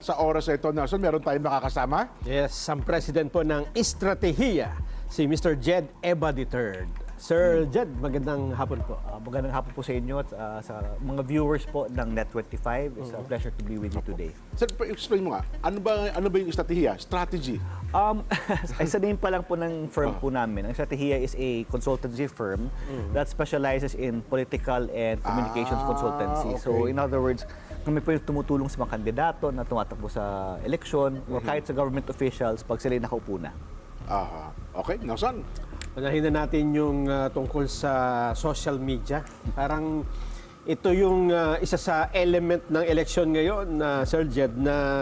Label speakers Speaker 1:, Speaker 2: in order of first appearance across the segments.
Speaker 1: sa oras na ito, Nelson, meron tayong makakasama?
Speaker 2: Yes, ang president po ng Estratehiya, si Mr. Jed Eva III. Sir Jed, magandang hapon po.
Speaker 3: Magandang hapon po sa inyo at sa mga viewers po ng Net25. It's a pleasure to be with you today.
Speaker 1: Sir, explain mo nga, ano ba yung estratehiya? Strategy?
Speaker 3: Ay sa name pa lang po ng firm po namin. Ang Estratehiya is a consultancy firm that specializes in political and communications consultancy.
Speaker 1: Okay.
Speaker 3: So in other words, kami po yung tumutulong sa mga kandidato na tumatakbo sa eleksyon or kahit sa government officials pag sila nakaupo na.
Speaker 1: Okay, Nelson.
Speaker 2: Panahin na natin yung tungkol sa social media. Parang ito yung isa sa element ng eleksyon ngayon, Sir Jed, na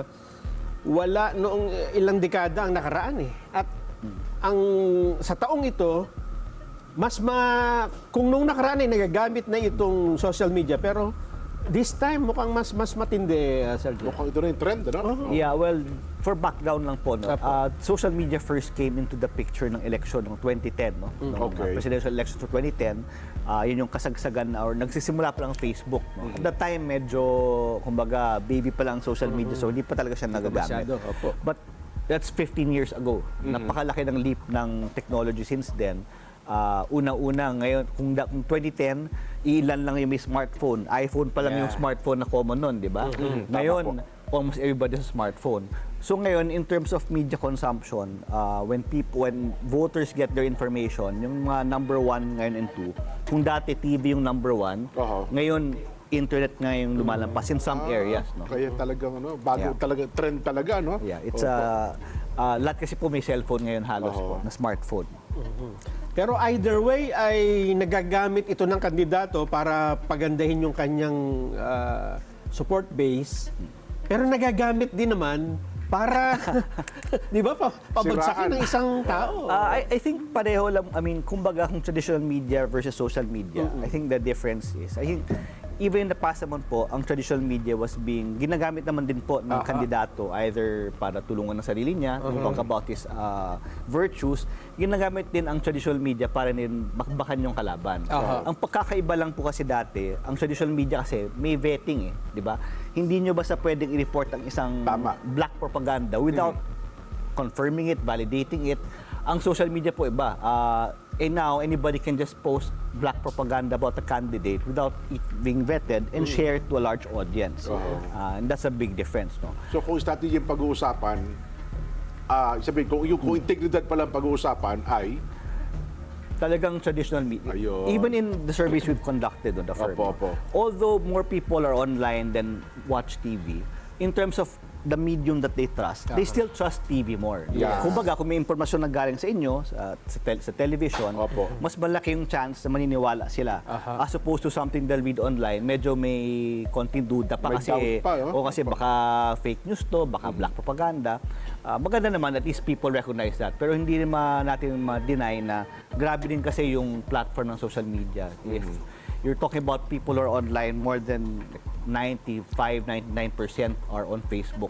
Speaker 2: wala noong ilang dekada ang nakaraan eh. At ang sa taong ito, kung nung nakaraan ay nagagamit na itong social media, pero this time mukhang mas matindi, Sir Jed.
Speaker 1: Mukhang ito na yung trend, ano?
Speaker 3: Yeah, well, for background lang po, no? Social media first came into the picture ng election ng 2010, no?
Speaker 1: Okay.
Speaker 3: Presidential election for 2010, yun yung kasagsagan or nagsisimula pa lang Facebook, no? At that time, medyo, kumbaga, baby pa lang social media, so hindi pa talaga siya nagagamit. But that's 15 years ago. Napakalaki ng leap ng technology since then. Una-una ngayon, kung 2010, ilan lang yung may smartphone. iPhone pa lang yung smartphone na common nun, di ba? Ngayon, almost everybody has a smartphone. So ngayon, in terms of media consumption, when voters get their information, yung mga number 1 ngayon and 2, kung dati TV yung number 1, ngayon, internet nga yung lumalampas in some areas. No?
Speaker 1: Kaya talagang bago talaga, trend talaga, no?
Speaker 3: Yeah, it's lahat kasi po may cellphone ngayon halos po, na smartphone.
Speaker 2: Pero either way ay nagagamit ito ng kandidato para pagandahin yung kanyang support base. Pero nagagamit din naman para, di ba, pabagsakin ng isang tao.
Speaker 3: I think pareho lang, I mean, kumbaga kung traditional media versus social media, I think the difference is, I think even in the past naman po, ang traditional media was ginagamit naman din po ng kandidato either para tulungan ng sarili niya, to talk about his virtues, ginagamit din ang traditional media para din bakbakan yung kalaban. Ang pagkakaiba lang po kasi dati, ang traditional media kasi may vetting di ba? Hindi nyo basta pwedeng i-report ang isang black propaganda without confirming it, validating it. Ang social media po iba. And now, anybody can just post black propaganda about a candidate without it being vetted and share to a large audience. And that's a big difference, no?
Speaker 1: So kung strategy yung pag-uusapan, sabihin, kung integridad pala ang pag-uusapan ay
Speaker 3: Talagang traditional media. Even in the surveys we've conducted on the firm, although more people are online than watch TV, in terms of the medium that they trust, they still trust TV more. Kumbaga, kung may impormasyon na galing sa inyo, sa television, mas malaki yung chance na maniniwala sila. As opposed to something they'll read online, medyo may konting duda pa kasi, o kasi baka fake news to, baka black propaganda. Maganda naman, at least people recognize that. Pero hindi naman natin ma-deny na grabe din kasi yung platform ng social media. If you're talking about people who are online, more than 95-99% are on Facebook.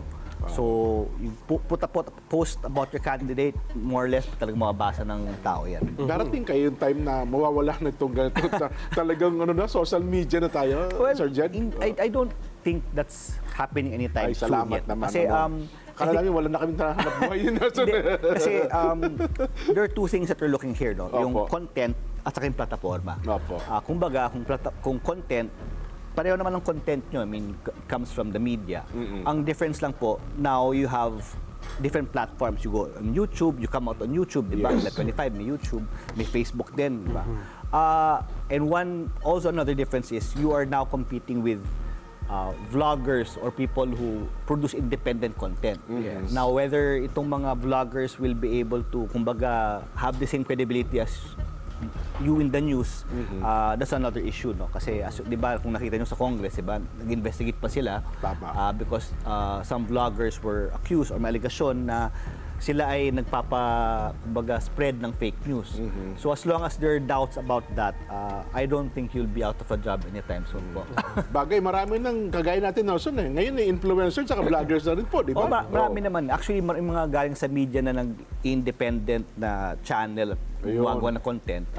Speaker 3: So, you put a post about your candidate, more or less talagang mababasa ng tao yan.
Speaker 1: Darating kayo yung time na mawawala na itong ganito. Talagang social media na tayo, Sir Jed?
Speaker 3: I don't think that's happening anytime soon
Speaker 1: salamat
Speaker 3: yet.
Speaker 1: naman.
Speaker 3: Kasi,
Speaker 1: kala namin wala na kami nahanap buhay yun.
Speaker 3: Kasi there are two things that we're looking here, no? Yung content at saka yung plataforma. Kumbaga, kung content, pareho naman ang content nyo, I mean, comes from the media. Ang difference lang po, now you have different platforms. You go on YouTube, you come out on YouTube, di ba? Net25, may YouTube, may Facebook din, di ba? And also another difference is you are now competing with vloggers or people who produce independent content. Now, whether itong mga vloggers will be able to, kumbaga, have the same credibility as you in the news, that's another issue, no? Kasi, di ba, kung nakita nyo sa Congress, di ba, nag-investigate pa sila because some vloggers were accused or may allegation na sila ay spread ng fake news. So as long as there are doubts about that, I don't think you'll be out of a job anytime soon po.
Speaker 1: Bagay, marami nang kagaya natin, Nelson, Ngayon, influencers at vloggers na rin po, di ba?
Speaker 3: Marami naman. Actually, mga galing sa media na nag-independent na channel at gumagawa na content,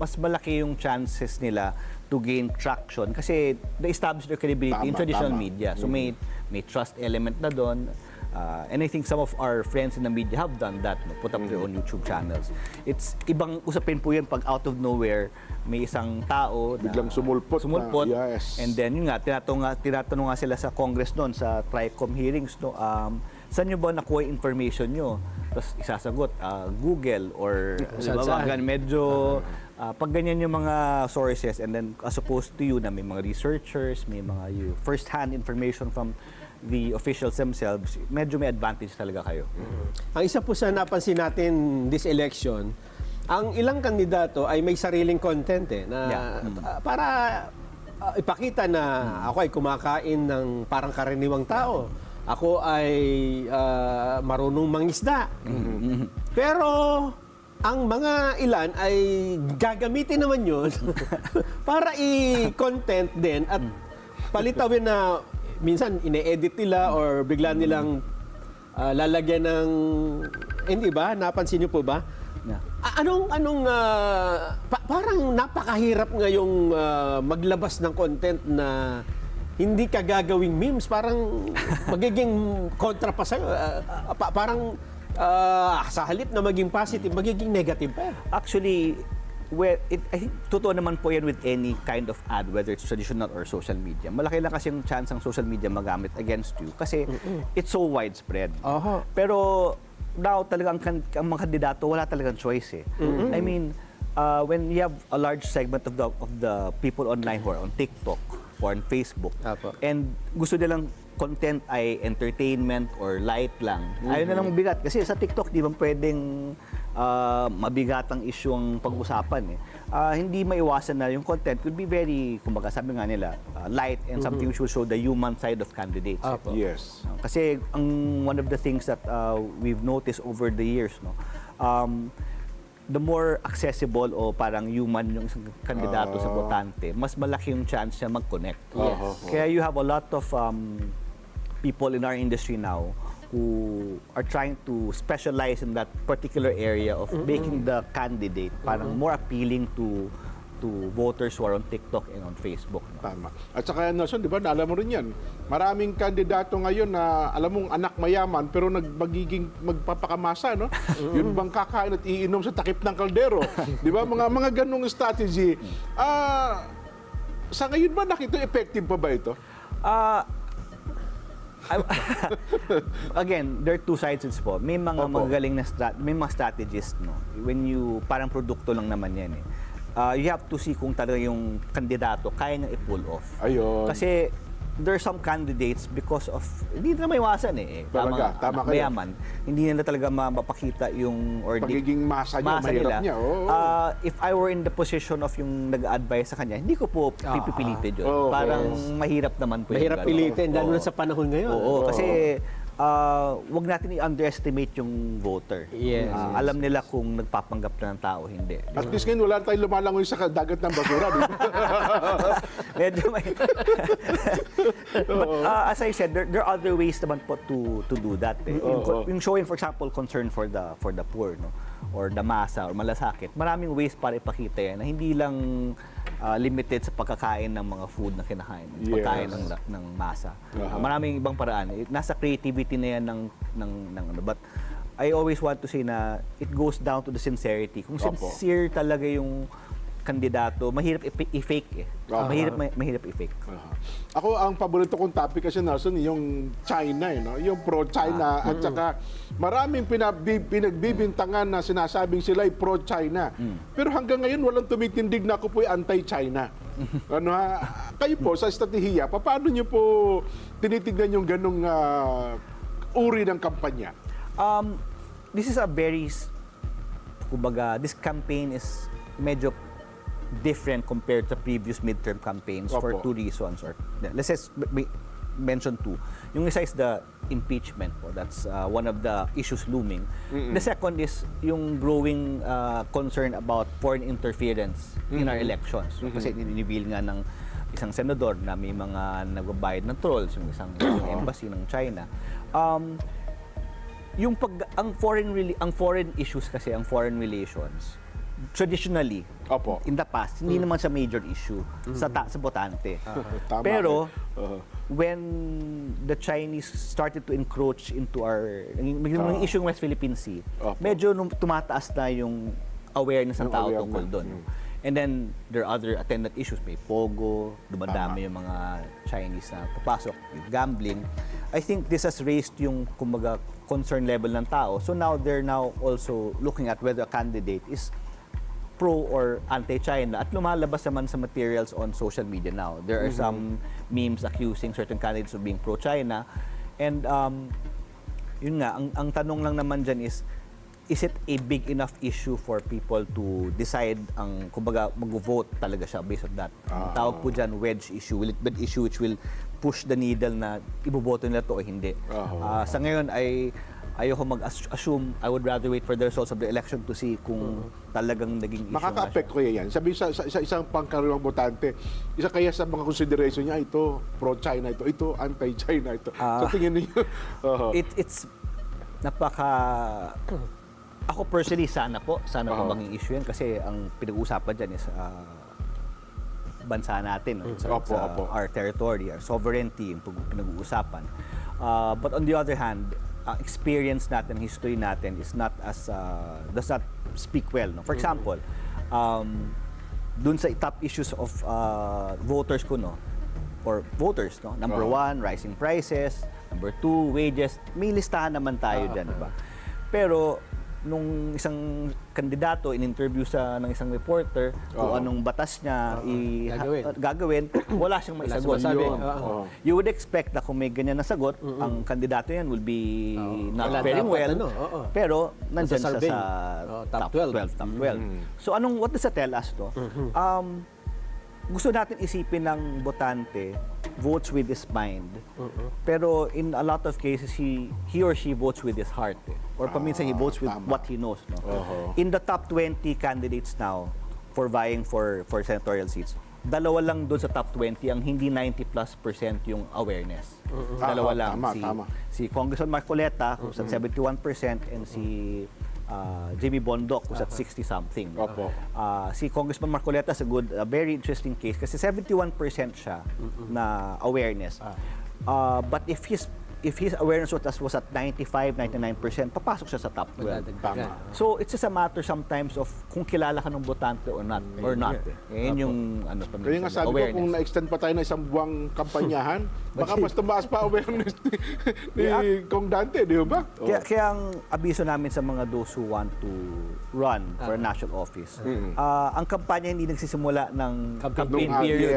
Speaker 3: mas malaki yung chances nila to gain traction kasi they establish their credibility in traditional media. So may may trust element na doon. And I think some of our friends in the media have done that, no? Put up their own YouTube channels. It's ibang usapin po yan pag out of nowhere may isang tao na
Speaker 1: biglang sumulpot na, yes.
Speaker 3: And then yun nga, tinatanong nga sila sa Congress noon, sa TRICOM hearings, no, saan nyo ba nakuha yung information nyo? Tapos isasagot, Google or medyo pag ganyan yung mga sources, and then as opposed to you na may mga researchers, may mga first-hand information from the officials themselves, medyo may advantage talaga kayo.
Speaker 2: Ang isa po sa napansin natin this election, ang ilang kandidato ay may sariling content na para ipakita na ako ay kumakain ng parang karaniwang tao. Ako ay marunong mangisda. Pero ang mga ilan ay gagamitin naman yun para i-content din at palitawin na minsan ine-edit nila or bigla nilang lalagyan ng, hindi ba? Napansin niyo po ba?
Speaker 3: Yeah.
Speaker 2: Parang napakahirap ngayong maglabas ng content na hindi ka gagawing memes, parang magiging kontra pa sa'yo. Parang sa halip na maging positive, magiging negative pa.
Speaker 3: Actually, I think totoo naman po yan with any kind of ad, whether it's traditional or social media. Malaki lang kasi yung chance ang social media magamit against you kasi it's so widespread. Pero now talaga ang mga kandidato wala talagang choice eh. I mean, when you have a large segment of the people online who are on TikTok or on Facebook and gusto nilang content ay entertainment or light lang. Ayaw na lang mabigat kasi sa TikTok di ba pwedeng mabigatang issue ang pag-usapan eh. Hindi maiwasan na yung content could be very, kumbaga sabi nga nila, light and something which will show the human side of candidates.
Speaker 1: Yes.
Speaker 3: Kasi one of the things that we've noticed over the years, no, the more accessible o parang human yung isang kandidato sa botante, mas malaki yung chance niya mag-connect. Kaya you have a lot of people in our industry now who are trying to specialize in that particular area of making the candidate parang more appealing to voters who are on TikTok and on Facebook. No?
Speaker 1: Tama. At saka Nelson, di ba, alam mo rin yan, maraming kandidato ngayon na alam mong anak mayaman pero magpapakamasa, no? Yun bang kakain at iinom sa takip ng kaldero? Di ba? Mga ganong strategy. Sa ngayon ba nakita effective pa ba ito?
Speaker 3: Again, there are two sides po. May mga magagaling na may mga strategists, no. When you parang produkto lang naman yan eh. You have to see kung talaga yung kandidato kaya niyang i-pull off.
Speaker 1: Ayun.
Speaker 3: Kasi there are some candidates because of hindi na maiwasan eh.
Speaker 1: Talaga, tama kayo.
Speaker 3: Mayaman, hindi nila talaga mapakita yung or
Speaker 1: pagiging masa mahirap niya.
Speaker 3: If I were in the position of yung nag-advise sa kanya, hindi ko po pipilitin yun. Parang mahirap naman po.
Speaker 2: Mahirap pilitin, lalo na sa panahon ngayon.
Speaker 3: Kasi wag natin i-underestimate yung voter.
Speaker 2: Yes.
Speaker 3: Alam nila kung nagpapanggap na ng tao, hindi.
Speaker 1: At least ngayon, wala tayong lumalangoy sa dagat ng basura.
Speaker 3: Medyo may... But as I said, there are other ways naman po to do that. Eh. Yung showing, for example, concern for the poor, no? Or the masa, or malasakit. Maraming ways para ipakita yan na hindi lang limited sa pagkakain ng mga food na kinakain, pagkain ng masa. Maraming ibang paraan. Nasa creativity na yan ng ano. But I always want to say na it goes down to the sincerity. Kung sincere talaga yung kandidato, mahirap i-fake eh. Mahirap i-fake.
Speaker 1: Ako, ang paborito kong topic kasi Nelson, yung China, no? Yung pro-China at saka maraming pinagbibintangan na sinasabing sila ay pro-China. Pero hanggang ngayon, walang tumitindig na ako po ay anti-China. Ano ha? Kayo po, sa estratehiya, paano nyo po tinitignan yung ganong uri ng kampanya?
Speaker 3: This is a very, kumbaga, this campaign is medyo different compared to previous midterm campaigns for two reasons. Or let's just mention two. Yung isa is the impeachment. That's one of the issues looming. The second is yung growing concern about foreign interference in our elections. Kasi ninibil nga ng isang senador na may mga nagbabayad ng trolls, yung isang embassy ng China. Ang foreign issues kasi, ang foreign relations, traditionally, in the past, hindi naman siya major issue sa botante.
Speaker 1: Tama.
Speaker 3: Pero, when the Chinese started to encroach into yung issue ng West Philippine Sea, medyo tumataas na yung awareness ng tao tungkol doon. And then, there are other attendant issues. May pogo, dumadami yung mga Chinese na papasok, gambling. I think this has raised yung, kumbaga, concern level ng tao. So now, they're now also looking at whether a candidate is pro or anti-China. At lumalabas naman sa materials on social media now. There are some memes accusing certain candidates of being pro-China. And yun nga, ang tanong lang naman dyan is it a big enough issue for people to decide kumbaga, mag-vote talaga siya based on that? Ang tawag po dyan, wedge issue. Will it be an issue which will push the needle na iboboto nila to o hindi? Sa ngayon ay ayoko mag-assume. I would rather wait for the results of the election to see kung talagang naging issue.
Speaker 1: Makaka-affect ko yan. Sabi sa isang pangkaraniwang botante, isa kaya sa mga consideration niya, ito pro-China, ito anti-China, ito. Sa tingin niyo?
Speaker 3: It's napaka... Ako personally, sana po maging issue yan kasi ang pinag-uusapan dyan is bansa natin, no? Our territory, our sovereignty, yung pinag-uusapan. But on the other hand, experience natin, history natin is not as, does not speak well. No? For example, dun sa top issues of voters ko, no? Or voters, no? Number one, rising prices. Number two, wages. May listahan naman tayo dyan, diba? Pero, nung isang kandidato in-interview ng isang reporter kung anong batas niya gagawin, wala siyang maisagot. You would expect na kung may ganyan na sagot, ang kandidato yan will be not very well, pero nandyan siya sa top 12. So what does that tell us to? Gusto natin isipin ng botante votes with his mind. Pero in a lot of cases, he or she votes with his heart. Or paminsan he votes with what he knows. No? In the top 20 candidates now for vying for senatorial seats, dalawa lang doon sa top 20 ang hindi 90+% yung awareness. Dalawa lang. Si Congressman Marcoleta, who's at 71%, and si Jimmy Bondoc was at 60-something. Si Congressman Marcoleta is a very interesting case kasi 71% siya na awareness. But if his awareness was at 95-99%, papasok siya sa top 12. So it's just a matter sometimes of kung kilala ka ng botante or not. Yan yung
Speaker 1: kaya nga sabi ko, kung na-extend pa tayo na isang buwang kampanyahan, baka mas tumaas pa awareness ni Kong Dante, di ba?
Speaker 3: Kaya ang abiso namin sa mga those who want to run for a national office, ang kampanya hindi nagsisimula ng campaign period.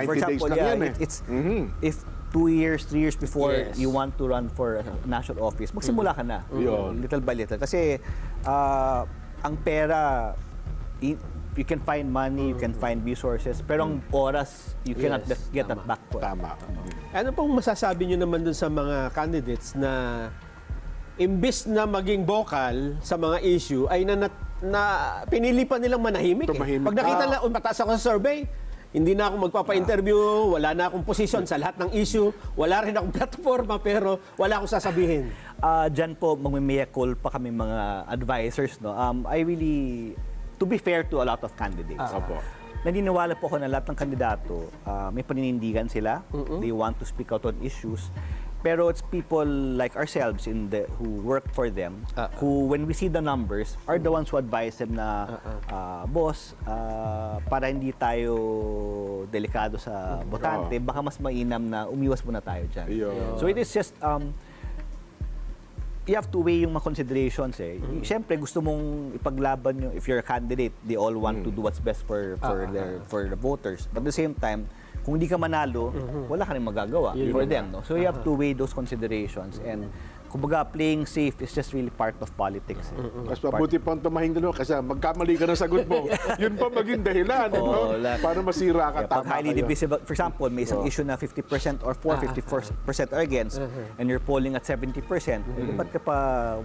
Speaker 3: For example, if 2 years, 3 years before you want to run for a national office, magsimula ka na, little by little. Kasi ang pera, you can find money, you can find resources, pero ang oras, you cannot get that back.
Speaker 1: Tama.
Speaker 2: Ano pong masasabi nyo naman dun sa mga candidates na imbis na maging vocal sa mga issue, ay pinili pa nilang manahimik. Pag nakita nila, mataas ako sa survey, hindi na ako magpapa-interview, wala na akong posisyon sa lahat ng issue, wala rin akong platforma, pero wala akong sasabihin.
Speaker 3: Diyan po, magmimiyakol pa kami mga advisors. No? To be fair to a lot of candidates, naniniwala po ako na lahat ng kandidato, may paninindigan sila, they want to speak out on issues. Pero it's people like ourselves who work for them, who when we see the numbers, are the ones who advise them na, boss, para hindi tayo delikado sa botante, baka mas mainam na umiwas muna tayo dyan. So it is just, you have to weigh yung mga considerations. Siyempre, gusto mong ipaglaban yung, if you're a candidate, they all want to do what's best for the voters. But at the same time, kung hindi ka manalo, wala ka rin magagawa for them. No? So you have to weigh those considerations. And kumbaga, playing safe is just really part of politics.
Speaker 1: Mas mabuti pang tumahin dalo kasi magkamali ka ng sagot mo. Yun pa maging dahilan. Para masira ka.
Speaker 3: Pag highly divisible, for example, may isang issue na 50% or 54% are against, and you're polling at 70%,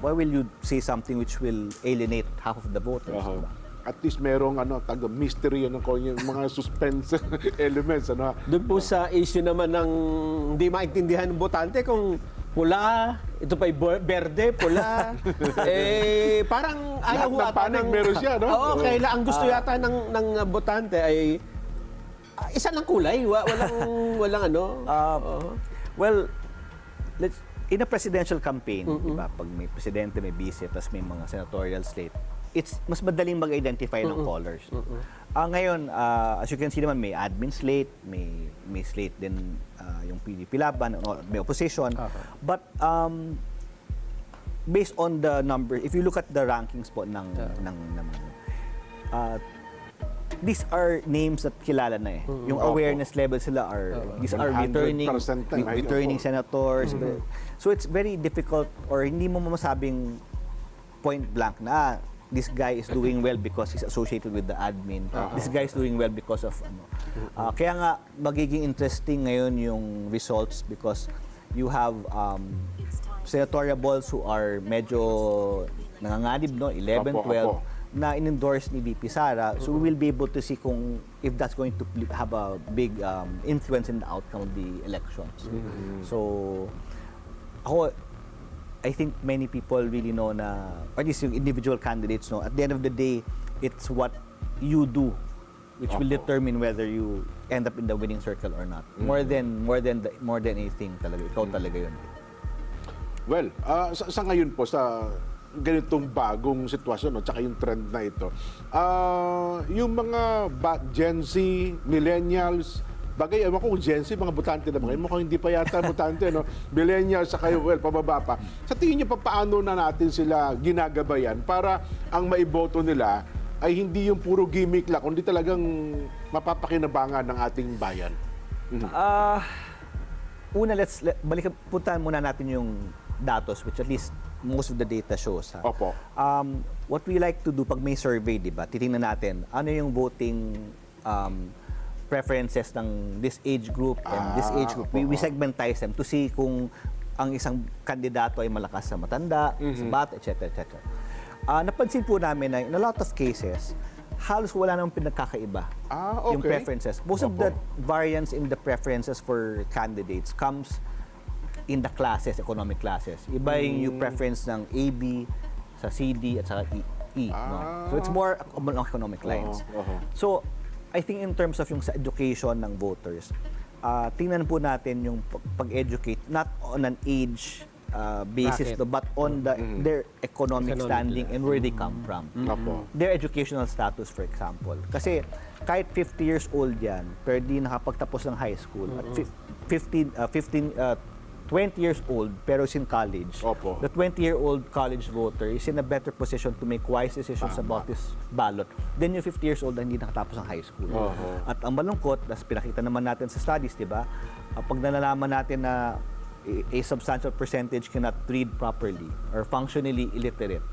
Speaker 3: why will you say something which will alienate half of the voters?
Speaker 1: At least merong mystery, yung mga suspense elements.
Speaker 2: Doon po sa issue naman ng hindi maintindihan ng botante kung pula, ito pa'y berde, pula, parang ayaw ata
Speaker 1: ng meron siya, no?
Speaker 2: Oo, ang gusto yata ng botante ay Isa ng kulay, walang ano.
Speaker 3: Well, in a presidential campaign, diba, pag may presidente, may vice, tapos may mga senatorial slate, it's mas madaling mag-identify ng colors. Ngayon, as you can see naman, may admin slate, may slate din yung PDP laban, may opposition. But based on the number, if you look at the rankings po ng these are names that kilala na eh. Yung awareness level sila these are returning senators. So it's very difficult, or hindi mo masabing point blank na this guy is doing well because he's associated with the admin. This guy is doing well because of ano. Kaya nga magiging interesting ngayon yung results because you have senatorial balls who are medyo nanganganib, no? 11, 12 na in-endorse ni VP Sara. So we will be able to see kung if that's going to have a big influence in the outcome of the elections. So I think many people really know na, or at least yung individual candidates know, at the end of the day, it's what you do which will determine whether you end up in the winning circle or not. More than anything talaga. Ikaw talaga yun.
Speaker 1: Well, sa ngayon po, sa ganitong bagong sitwasyon, at saka yung trend na ito, yung mga Gen Z, millennials, bagay, ewan ko kung Gen Z, mga butante na mga, mukhang hindi pa yata butante, no? Millennials, saka well, pababa pa. Sa tingin niyo, paano na natin sila ginagabayan para ang maiboto nila ay hindi yung puro gimmick lang, kundi talagang mapapakinabangan ng ating bayan?
Speaker 3: Una, puntahan muna natin yung datos, which at least most of the data shows.
Speaker 1: Opo.
Speaker 3: What we like to do pag may survey, di ba, titingnan natin ano yung voting preferences ng this age group and this age group. We segmentize them to see kung ang isang kandidato ay malakas sa matanda, sa bata, etc. Napansin po namin na in a lot of cases, halos wala namang pinagkakaiba yung preferences. Most of the variance in the preferences for candidates comes in the classes, economic classes. Iba yung preference ng AB sa CD at sa E. No? So it's more along economic lines. So I think in terms of yung sa education ng voters, tingnan po natin yung pag-educate not on an age basis, no, but on their economic standing and where they come from. Their educational status, for example. Kasi kahit 50 years old yan, pero di nakapagtapos ng high school, at 20 years old pero is in college. The 20-year-old college voter is in a better position to make wise decisions about this ballot than yung 50 years old na hindi nakatapos ng high school. At ang malungkot, as pinakita naman natin sa studies, di ba? Pag nalalaman natin na a substantial percentage cannot read properly or functionally illiterate.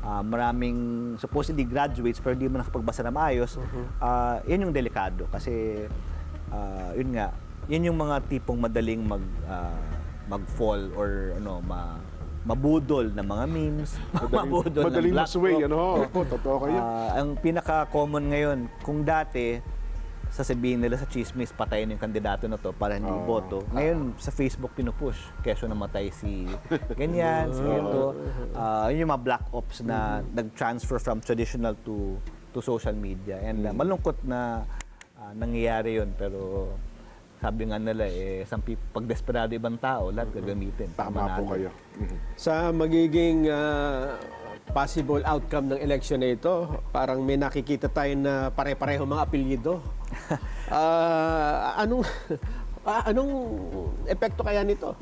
Speaker 3: Maraming supposedly graduates pero di mo nakapagbasa na maayos. Yun yung delikado kasi yun nga, yun yung mga tipong madaling mag-fall or mabudol ng mga memes, mabudol
Speaker 1: madaling
Speaker 3: ng black
Speaker 1: masway,
Speaker 3: book.
Speaker 1: Totoo kayo.
Speaker 3: Ang pinaka-common ngayon, kung dati, sasabihin nila sa chismis, patayin yung kandidato na to para hindi boto. Ngayon, sa Facebook pinupush, keso namatay si ganyan, si ito. Yun yung mga black ops na nag-transfer from traditional to social media. And malungkot na nangyayari yun, pero sabi nga nila, pag desperado ibang tao, lahat gagamitin.
Speaker 1: Tama po kayo.
Speaker 2: Sa magiging possible outcome ng election na ito, parang may nakikita tayo na pare-pareho mga apelyido. Anong epekto kaya nito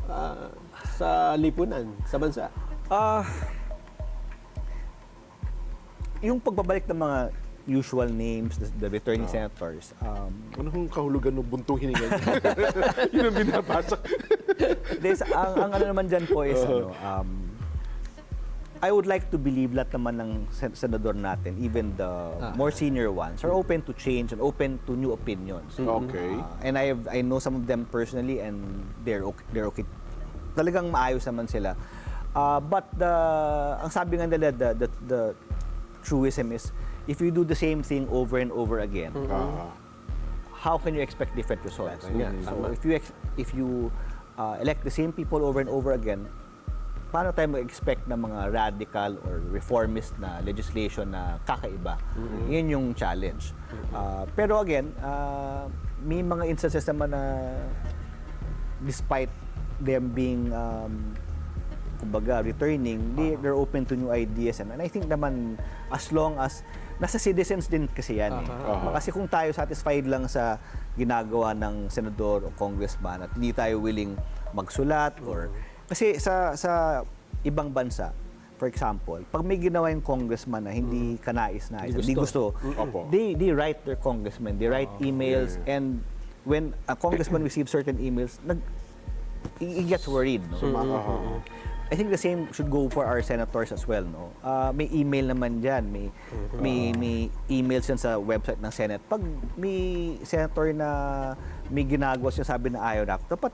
Speaker 2: sa lipunan, sa bansa?
Speaker 3: Yung pagbabalik ng mga usual names, the returning senators.
Speaker 1: Ano kung kahulugan ng buntong hininga? Yun ang binabasa.
Speaker 3: ang ano naman dyan po is, I would like to believe lahat naman ng senador natin, even the more senior ones, are open to change and open to new opinions.
Speaker 1: Okay.
Speaker 3: And I know some of them personally and they're okay. Talagang maayos naman sila. But ang sabi nga nila, the truism is, if you do the same thing over and over again, how can you expect different results? So if you elect the same people over and over again, paano tayo mag-expect ng mga radical or reformist na legislation na kakaiba? Yun yung challenge. Pero again, may mga instances naman na despite them being kumbaga returning, they're open to new ideas, and I think naman as long as nasa citizens din kasi yan kasi kung tayo satisfied lang sa ginagawa ng senador o congressman at hindi tayo willing magsulat or kasi sa ibang bansa, for example, pag may ginawa yung congressman na hindi kanais-nais, hindi gusto, they write their congressman, they write emails, and when a congressman receives certain emails, he gets worried. No? I think the same should go for our senators as well. No? May email naman dyan, may emails yan sa website ng Senate. Pag may senator na may ginagawa siya sabi na ayaw na, dapat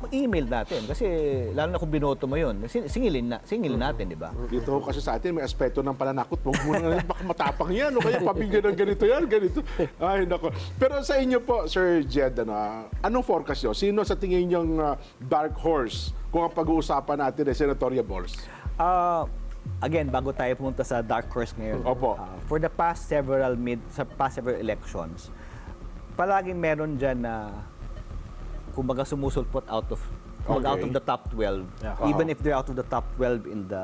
Speaker 3: mag-email natin kasi lalo na kung binoto mo yun, singilin natin, di ba?
Speaker 1: Dito kasi sa atin may aspeto ng pananakot. Huwag mo na baka matapang yan o kaya pabigyan ng ganito yan, ganito. Ay, nako. Pero sa inyo po, Sir Jed, anong forecast nyo? Sino sa tingin nyong dark horse kung ang pag-uusapan natin ay senatorial balls?
Speaker 3: Again, bago tayo pumunta sa dark horse ngayon, for the past several elections, palaging meron dyan na kumbaga sumusulpot out of the top 12. Even if they're out of the top 12 in the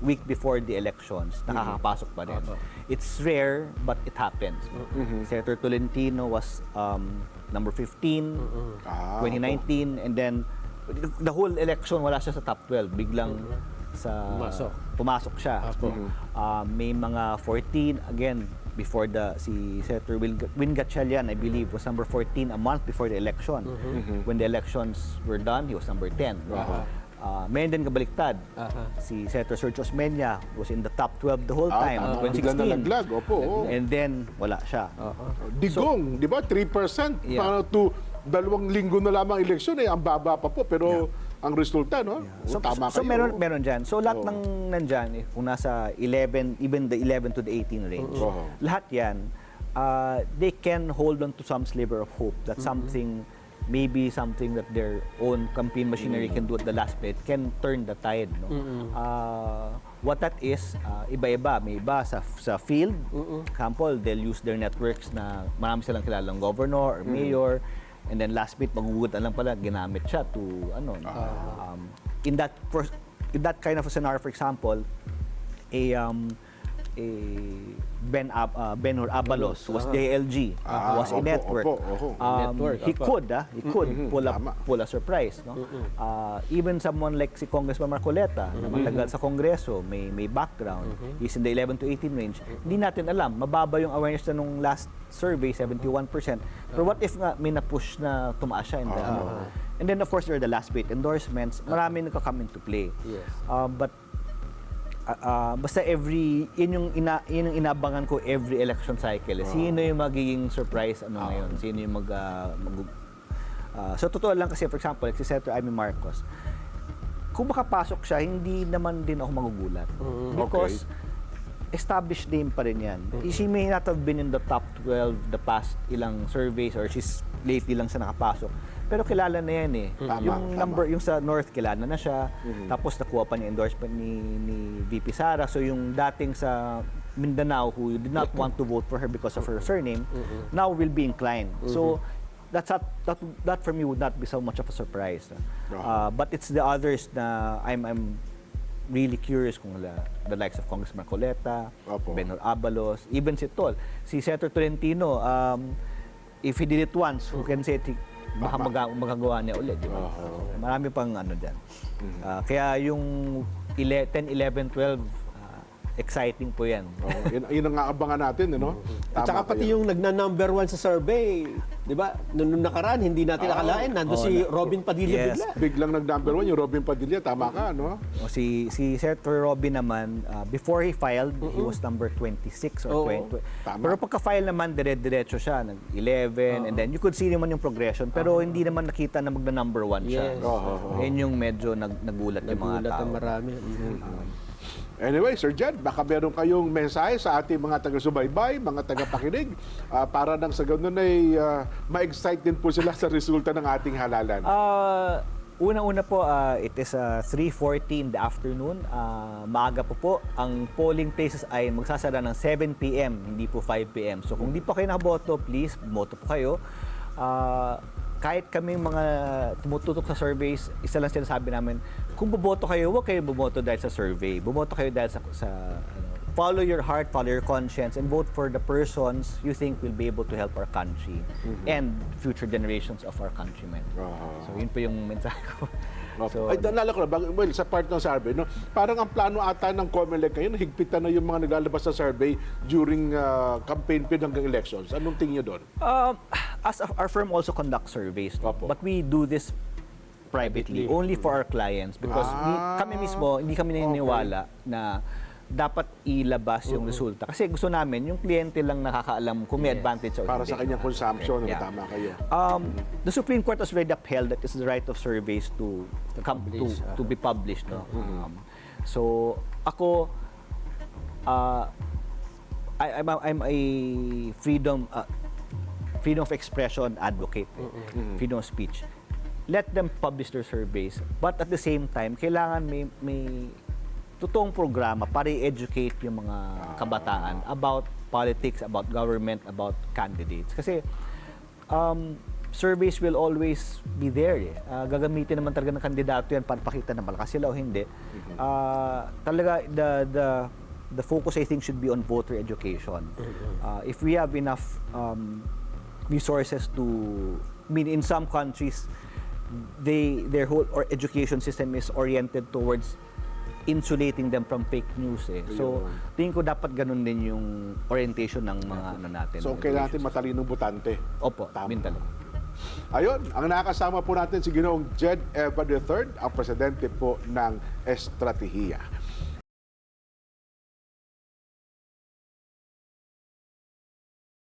Speaker 3: week before the elections, nakakapasok pa rin. It's rare, but it happens. Senator Tolentino was number 15, 2019, and then the whole election wala siya sa top 12. Biglang pumasok siya. May mga 14, again, before si Senator Win Gatchalian, I believe, was number 14 a month before the election. When the elections were done, he was number 10. Meron din kabaliktad. Si Senator Sergio Osmeña was in the top 12 the whole time, 2016. And then, wala siya.
Speaker 1: Digong, di ba? 3%. Para to 2 linggo na lamang eleksyon, ang baba pa po. Pero ang resulta, no? Tama kayo.
Speaker 3: So meron dyan. So lahat ng nandyan, kung nasa 11, even the 11 to the 18 range, lahat yan, they can hold on to some sliver of hope that maybe something that their own campaign machinery can do at the last minute can turn the tide. No? What that is, iba-iba. May iba sa field. Example, they'll use their networks na marami silang kilalang governor or mayor. And then last bit, magugutan lang pala, ginamit siya to, in that kind of a scenario, for example, Ben Abalos was DLG, was a network. He could pull a surprise. No? Even someone like si Congressman Marcoleta, na matagal sa Kongreso, may background, he's in the 11 to 18 range. Hindi natin alam, mababa yung awareness na nung last survey, 71%. Pero what if nga may na-push na tumaas siya? And then of course, there are the last bit endorsements. Marami nagka-come into play. But basta yun yung inabangan ko every election cycle. Sino yung magiging surprise ngayon? Sino yung so totoo lang kasi, for example, like si Senator Amy Marcos, kung makapasok siya, hindi naman din ako magugulat. Because established name pa rin yan. She may not have been in the top 12 the past ilang surveys or she's lately lang siya nakapasok. Pero kilala na yan eh. Yung sa North, kilala na siya. Tapos nakuha pa niya endorsement ni VP Sara. So yung dating sa Mindanao who did not want to vote for her because of her surname, now will be inclined. So that for me would not be so much of a surprise. But it's the others na I'm really curious kung the likes of Congressman Marcoleta, Benhur Abalos, even si Tol. Si Senator Tolentino, if he did it once, who can say baka magagawa niya ulit, di ba? Marami pang dyan. Kaya yung 10, 11, 12, exciting po yan.
Speaker 1: Yun ang aabangan natin, no?
Speaker 2: At saka pati yung nagna-number 1 sa survey, di ba? Noong nakaraan, hindi natin nakalain. Nandun si Robin Padilla bigla.
Speaker 1: Biglang nag-number 1 yung Robin Padilla. Tama ka, no?
Speaker 3: Si Senator Robin naman, before he filed, he was number 26 or 20. Pero pagka-file naman, dire-diretso siya. Nag-11, and then you could see naman yung progression. Pero hindi naman nakita na magna-number 1 siya. Yun yung medyo nagulat yung mga tao.
Speaker 2: Marami.
Speaker 1: Anyway, Sir Jed, baka meron kayong mensahe sa ating mga taga-subaybay, mga taga-pakinig, para nang sa ganun ay ma-excite din po sila sa resulta ng ating halalan.
Speaker 3: Una-una po, it is 3:40 in the afternoon. Maaga po. Ang polling places ay magsasara ng 7 p.m., hindi po 5 p.m. So kung di pa kayo nakaboto, please, bumoto po kayo. Kahit kaming mga tumututok sa surveys, isa lang sinasabi namin, kung bumoto kayo, huwag kayo bumoto dahil sa survey. Bumoto kayo dahil sa follow your heart, follow your conscience, and vote for the persons you think will be able to help our country and future generations of our countrymen. So yun po yung mensahe ko. So,
Speaker 1: ay, nalala ko na, well, sa part ng survey, no, parang ang plano ata ng COMELEC ngayon, higpitan na yung mga naglalabas sa survey during campaign period hanggang elections. Anong tingin nyo doon?
Speaker 3: our firm also conducts surveys, but we do this privately, only for our clients because kami mismo, hindi kami naniniwala na dapat ilabas yung resulta. Kasi gusto namin, yung kliyente lang nakakaalam kung may advantage or
Speaker 1: Para
Speaker 3: hindi.
Speaker 1: sa kanyang consumption, tama kayo.
Speaker 3: The Supreme Court has already upheld that it's the right of surveys to be published. No? So, ako, I'm a freedom of expression advocate, freedom of speech. Let them publish their surveys, but at the same time, kailangan may totoong programa para i-educate yung mga kabataan about politics, about government, about candidates. Kasi surveys will always be there. Gagamitin naman talaga ng kandidato yan para pakita na malakas sila o hindi. Talaga, the focus, I think, should be on voter education. If we have enough resources in some countries, their whole education system is oriented towards insulating them from fake news. So, tingin ko dapat ganun din yung orientation ng mga natin.
Speaker 1: So, kailangan natin matalinong botante.
Speaker 3: Opo, mintal.
Speaker 1: Ayun, ang nakakasama po natin si Ginoong Jed Eva III, ang presidente po ng Estratehiya.